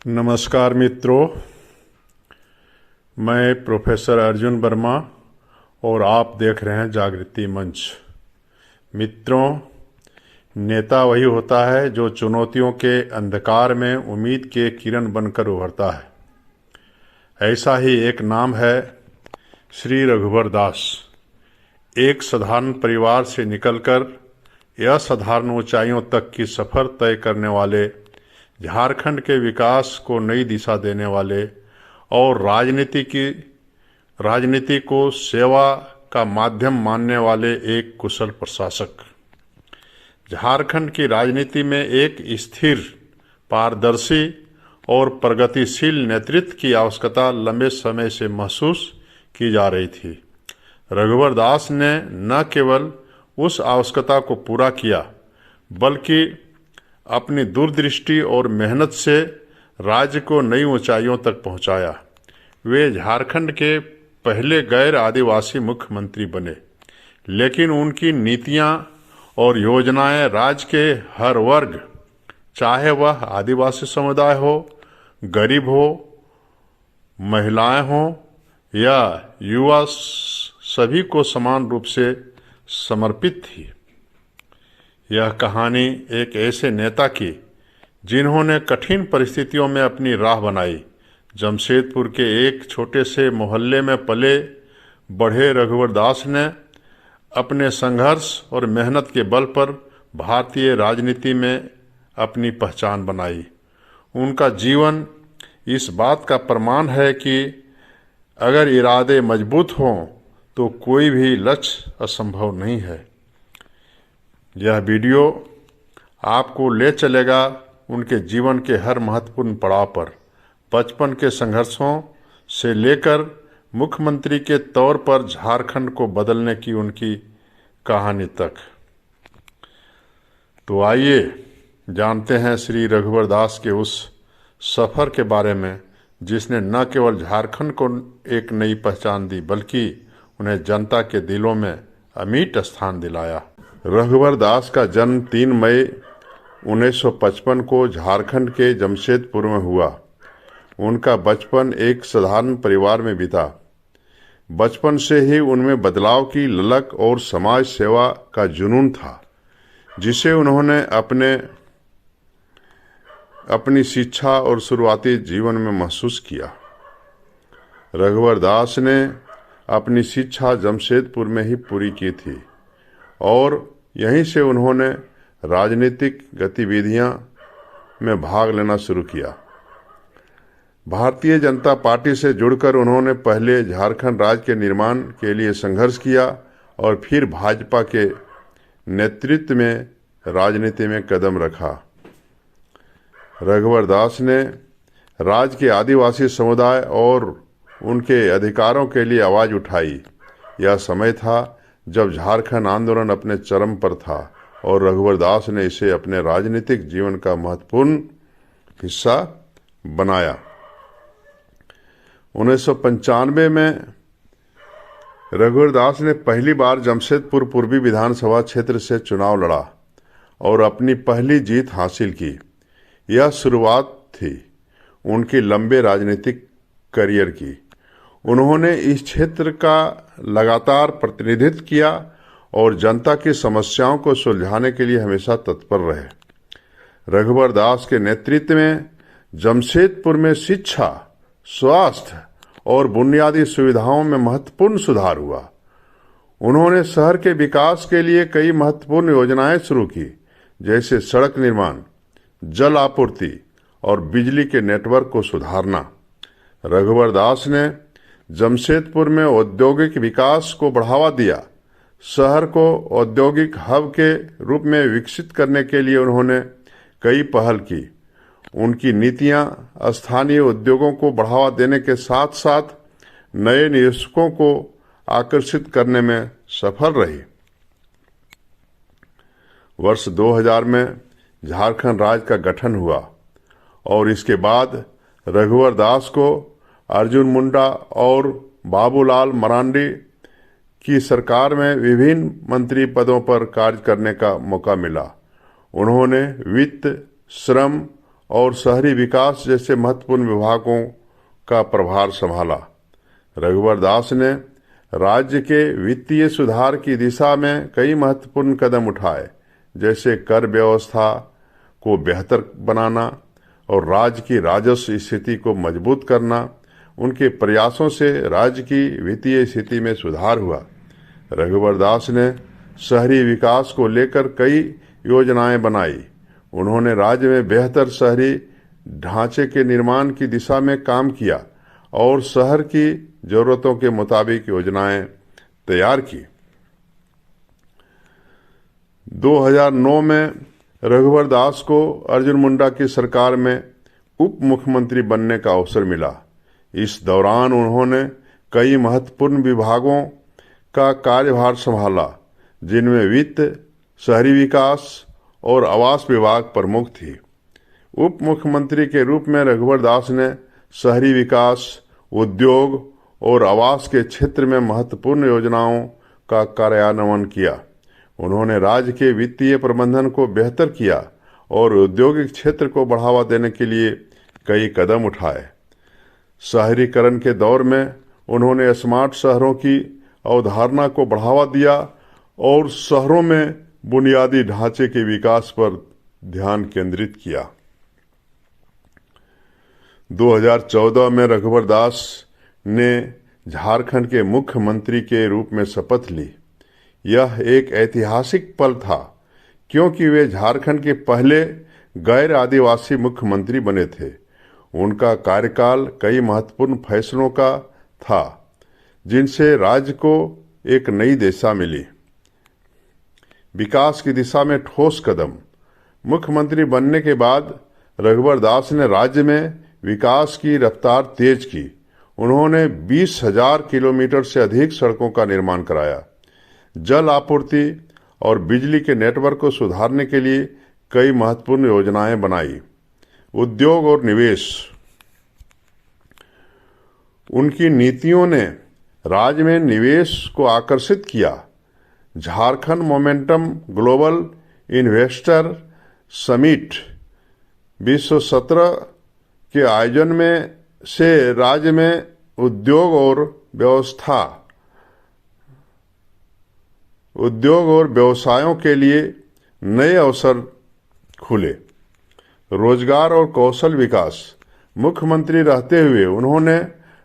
नमस्कार मित्रों, मैं प्रोफेसर अर्जुन वर्मा और आप देख रहे हैं जागृति मंच। मित्रों, नेता वही होता है जो चुनौतियों के अंधकार में उम्मीद के किरण बनकर उभरता है। ऐसा ही एक नाम है श्री रघुवर दास। एक साधारण परिवार से निकलकर असाधारण ऊंचाइयों तक की सफ़र तय करने वाले, झारखंड के विकास को नई दिशा देने वाले और राजनीति को सेवा का माध्यम मानने वाले एक कुशल प्रशासक। झारखंड की राजनीति में एक स्थिर, पारदर्शी और प्रगतिशील नेतृत्व की आवश्यकता लंबे समय से महसूस की जा रही थी। रघुवर दास ने न केवल उस आवश्यकता को पूरा किया, बल्कि अपनी दूरदृष्टि और मेहनत से राज्य को नई ऊंचाइयों तक पहुंचाया। वे झारखंड के पहले गैर आदिवासी मुख्यमंत्री बने, लेकिन उनकी नीतियां और योजनाएं राज्य के हर वर्ग, चाहे वह आदिवासी समुदाय हो, गरीब हो, महिलाएं हो या युवा, सभी को समान रूप से समर्पित थी। यह कहानी एक ऐसे नेता की जिन्होंने कठिन परिस्थितियों में अपनी राह बनाई। जमशेदपुर के एक छोटे से मोहल्ले में पले बढ़े रघुवर दास ने अपने संघर्ष और मेहनत के बल पर भारतीय राजनीति में अपनी पहचान बनाई। उनका जीवन इस बात का प्रमाण है कि अगर इरादे मजबूत हों तो कोई भी लक्ष्य असंभव नहीं है। यह वीडियो आपको ले चलेगा उनके जीवन के हर महत्वपूर्ण पड़ाव पर, बचपन के संघर्षों से लेकर मुख्यमंत्री के तौर पर झारखंड को बदलने की उनकी कहानी तक। तो आइए जानते हैं श्री रघुवर दास के उस सफ़र के बारे में जिसने न केवल झारखंड को एक नई पहचान दी, बल्कि उन्हें जनता के दिलों में अमिट स्थान दिलाया। रघुवर दास का जन्म 3 मई 1955 को झारखंड के जमशेदपुर में हुआ। उनका बचपन एक साधारण परिवार में बीता। बचपन से ही उनमें बदलाव की ललक और समाज सेवा का जुनून था, जिसे उन्होंने अपनी शिक्षा और शुरुआती जीवन में महसूस किया। रघुवर दास ने अपनी शिक्षा जमशेदपुर में ही पूरी की थी और यहीं से उन्होंने राजनीतिक गतिविधियां में भाग लेना शुरू किया। भारतीय जनता पार्टी से जुड़कर उन्होंने पहले झारखंड राज्य के निर्माण के लिए संघर्ष किया और फिर भाजपा के नेतृत्व में राजनीति में कदम रखा। रघुवर दास ने राज्य के आदिवासी समुदाय और उनके अधिकारों के लिए आवाज उठाई। यह समय था जब झारखंड आंदोलन अपने चरम पर था और रघुवर दास ने इसे अपने राजनीतिक जीवन का महत्वपूर्ण हिस्सा बनाया। 1995 में रघुवर दास ने पहली बार जमशेदपुर पूर्वी विधानसभा क्षेत्र से चुनाव लड़ा और अपनी पहली जीत हासिल की। यह शुरुआत थी उनके लंबे राजनीतिक करियर की। उन्होंने इस क्षेत्र का लगातार प्रतिनिधित्व किया और जनता की समस्याओं को सुलझाने के लिए हमेशा तत्पर रहे। रघुवर दास के नेतृत्व में जमशेदपुर में शिक्षा, स्वास्थ्य और बुनियादी सुविधाओं में महत्वपूर्ण सुधार हुआ। उन्होंने शहर के विकास के लिए कई महत्वपूर्ण योजनाएं शुरू की, जैसे सड़क निर्माण, जल आपूर्ति और बिजली के नेटवर्क को सुधारना। रघुवर दास ने जमशेदपुर में औद्योगिक विकास को बढ़ावा दिया। शहर को औद्योगिक हब के रूप में विकसित करने के लिए उन्होंने कई पहल की। उनकी नीतियां स्थानीय उद्योगों को बढ़ावा देने के साथ साथ नए निवेशकों को आकर्षित करने में सफल रही। वर्ष 2000 में झारखंड राज्य का गठन हुआ और इसके बाद रघुवर दास को अर्जुन मुंडा और बाबूलाल मरांडी की सरकार में विभिन्न मंत्री पदों पर कार्य करने का मौका मिला। उन्होंने वित्त, श्रम और शहरी विकास जैसे महत्वपूर्ण विभागों का प्रभार संभाला। रघुवर दास ने राज्य के वित्तीय सुधार की दिशा में कई महत्वपूर्ण कदम उठाए, जैसे कर व्यवस्था को बेहतर बनाना और राज्य की राजस्व स्थिति को मजबूत करना। उनके प्रयासों से राज्य की वित्तीय स्थिति में सुधार हुआ। रघुवर दास ने शहरी विकास को लेकर कई योजनाएं बनाई। उन्होंने राज्य में बेहतर शहरी ढांचे के निर्माण की दिशा में काम किया और शहर की जरूरतों के मुताबिक योजनाएं तैयार की। 2009 में रघुवर दास को अर्जुन मुंडा की सरकार में उप मुख्यमंत्री बनने का अवसर मिला। इस दौरान उन्होंने कई महत्वपूर्ण विभागों का कार्यभार संभाला, जिनमें वित्त, शहरी विकास और आवास विभाग प्रमुख थी। उप मुख्यमंत्री के रूप में रघुवर दास ने शहरी विकास, उद्योग और आवास के क्षेत्र में महत्वपूर्ण योजनाओं का कार्यान्वयन किया। उन्होंने राज्य के वित्तीय प्रबंधन को बेहतर किया और औद्योगिक क्षेत्र को बढ़ावा देने के लिए कई कदम उठाए। शहरीकरण के दौर में उन्होंने स्मार्ट शहरों की अवधारणा को बढ़ावा दिया और शहरों में बुनियादी ढांचे के विकास पर ध्यान केंद्रित किया। 2014 में रघुवर दास ने झारखंड के मुख्यमंत्री के रूप में शपथ ली। यह एक ऐतिहासिक पल था, क्योंकि वे झारखंड के पहले गैर आदिवासी मुख्यमंत्री बने थे। उनका कार्यकाल कई महत्वपूर्ण फैसलों का था, जिनसे राज्य को एक नई दिशा मिली। विकास की दिशा में ठोस कदम। मुख्यमंत्री बनने के बाद रघुवर दास ने राज्य में विकास की रफ्तार तेज की। उन्होंने 20,000 किलोमीटर से अधिक सड़कों का निर्माण कराया। जल आपूर्ति और बिजली के नेटवर्क को सुधारने के लिए कई महत्वपूर्ण योजनाएं बनाई। उद्योग और निवेश। उनकी नीतियों ने राज्य में निवेश को आकर्षित किया। Jharkhand momentum global investor summit 2017 के आयोजन में से राज्य में उद्योग और व्यवसायों के लिए नए अवसर खुले। रोजगार और कौशल विकास। मुख्यमंत्री रहते हुए उन्होंने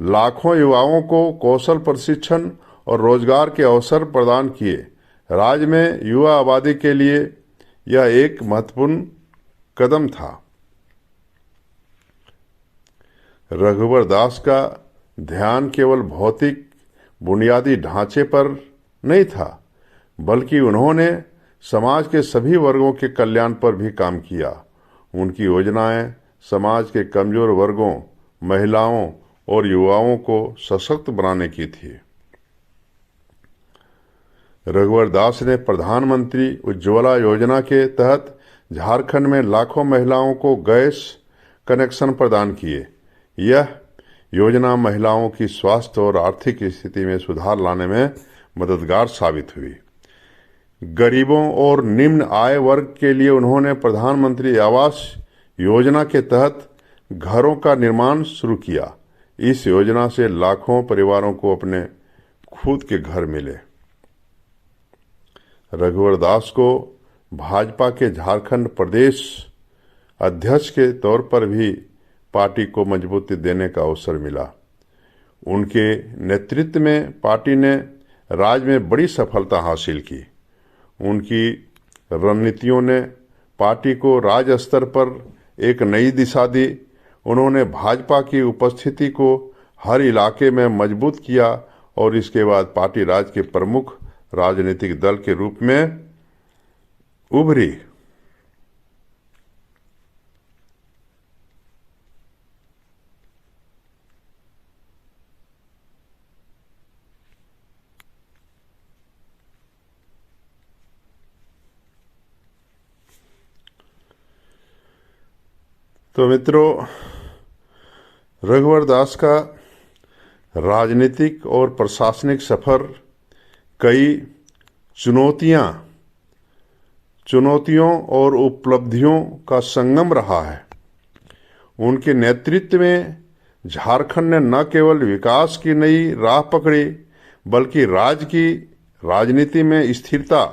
लाखों युवाओं को कौशल प्रशिक्षण और रोजगार के अवसर प्रदान किए। राज्य में युवा आबादी के लिए यह एक महत्वपूर्ण कदम था। रघुवर दास का ध्यान केवल भौतिक बुनियादी ढांचे पर नहीं था, बल्कि उन्होंने समाज के सभी वर्गों के कल्याण पर भी काम किया। उनकी योजनाएं समाज के कमजोर वर्गों, महिलाओं और युवाओं को सशक्त बनाने की थी। रघुवर दास ने प्रधानमंत्री उज्ज्वला योजना के तहत झारखंड में लाखों महिलाओं को गैस कनेक्शन प्रदान किए। यह योजना महिलाओं की स्वास्थ्य और आर्थिक स्थिति में सुधार लाने में मददगार साबित हुई। गरीबों और निम्न आय वर्ग के लिए उन्होंने प्रधानमंत्री आवास योजना के तहत घरों का निर्माण शुरू किया। इस योजना से लाखों परिवारों को अपने खुद के घर मिले। रघुवर दास को भाजपा के झारखंड प्रदेश अध्यक्ष के तौर पर भी पार्टी को मजबूती देने का अवसर मिला। उनके नेतृत्व में पार्टी ने राज्य में बड़ी सफलता हासिल की। उनकी रणनीतियों ने पार्टी को राज्य स्तर पर एक नई दिशा दी। उन्होंने भाजपा की उपस्थिति को हर इलाके में मजबूत किया और इसके बाद पार्टी राज्य के प्रमुख राजनीतिक दल के रूप में उभरी। तो मित्रों, रघुवर दास का राजनीतिक और प्रशासनिक सफर कई चुनौतियों और उपलब्धियों का संगम रहा है। उनके नेतृत्व में झारखंड ने न केवल विकास की नई राह पकड़ी, बल्कि राज्य की राजनीति में स्थिरता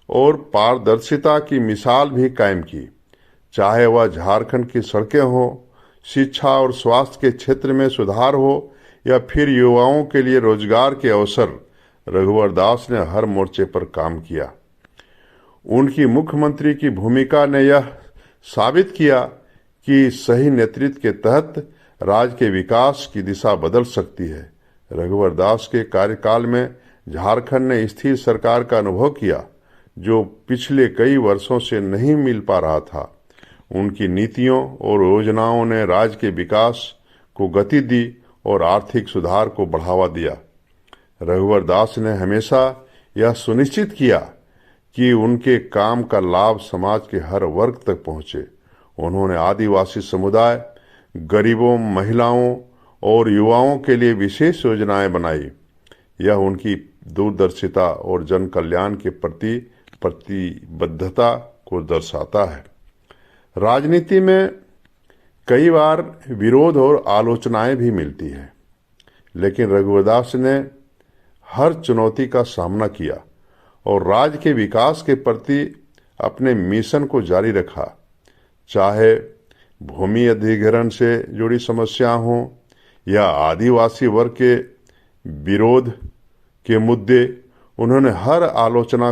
और पारदर्शिता की मिसाल भी कायम की। चाहे वह झारखंड की सड़कें हो, शिक्षा और स्वास्थ्य के क्षेत्र में सुधार हो, या फिर युवाओं के लिए रोजगार के अवसर, रघुवर दास ने हर मोर्चे पर काम किया। उनकी मुख्यमंत्री की भूमिका ने यह साबित किया कि सही नेतृत्व के तहत राज्य के विकास की दिशा बदल सकती है। रघुवर दास के कार्यकाल में झारखंड ने स्थिर सरकार का अनुभव किया, जो पिछले कई वर्षों से नहीं मिल पा रहा था। उनकी नीतियों और योजनाओं ने राज्य के विकास को गति दी और आर्थिक सुधार को बढ़ावा दिया। रघुवर दास ने हमेशा यह सुनिश्चित किया कि उनके काम का लाभ समाज के हर वर्ग तक पहुंचे। उन्होंने आदिवासी समुदाय, गरीबों, महिलाओं और युवाओं के लिए विशेष योजनाएं बनाई। यह उनकी दूरदर्शिता और जन कल्याण के प्रति प्रतिबद्धता को दर्शाता है। राजनीति में कई बार विरोध और आलोचनाएं भी मिलती हैं, लेकिन रघुवर दास ने हर चुनौती का सामना किया और राज्य के विकास के प्रति अपने मिशन को जारी रखा। चाहे भूमि अधिग्रहण से जुड़ी समस्या हो या आदिवासी वर्ग के विरोध के मुद्दे, उन्होंने हर आलोचना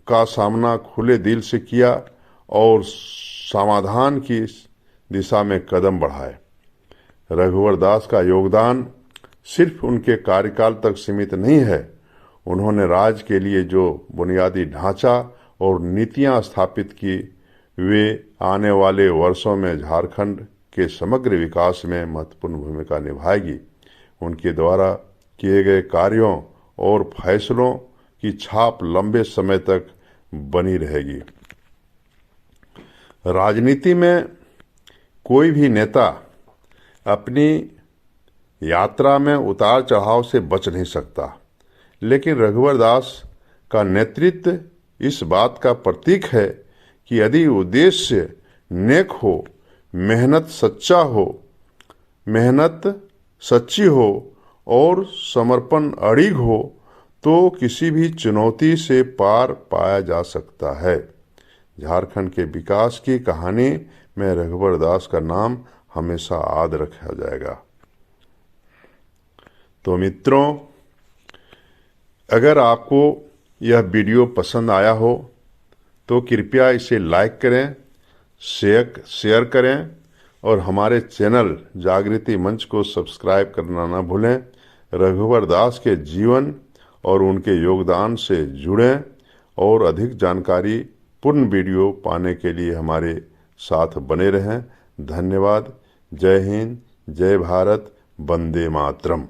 का सामना खुले दिल से किया और समाधान की दिशा में कदम बढ़ाए। रघुवर दास का योगदान सिर्फ उनके कार्यकाल तक सीमित नहीं है। उन्होंने राज्य के लिए जो बुनियादी ढांचा और नीतियां स्थापित की, वे आने वाले वर्षों में झारखंड के समग्र विकास में महत्वपूर्ण भूमिका निभाएगी। उनके द्वारा किए गए कार्यों और फैसलों की छाप लंबे समय तक बनी रहेगी। राजनीति में कोई भी नेता अपनी यात्रा में उतार चढ़ाव से बच नहीं सकता, लेकिन रघुवर दास का नेतृत्व इस बात का प्रतीक है कि यदि उद्देश्य नेक हो, मेहनत सच्ची हो और समर्पण अड़िग हो, तो किसी भी चुनौती से पार पाया जा सकता है। झारखंड के विकास की कहानी में रघुवर दास का नाम हमेशा याद रखा जाएगा। तो मित्रों, अगर आपको यह वीडियो पसंद आया हो तो कृपया इसे लाइक करें, शेयर करें और हमारे चैनल जागृति मंच को सब्सक्राइब करना न भूलें। रघुवर दास के जीवन और उनके योगदान से जुड़ें और अधिक जानकारी पूर्ण वीडियो पाने के लिए हमारे साथ बने रहें। धन्यवाद। जय हिंद, जय भारत, वंदे मातरम।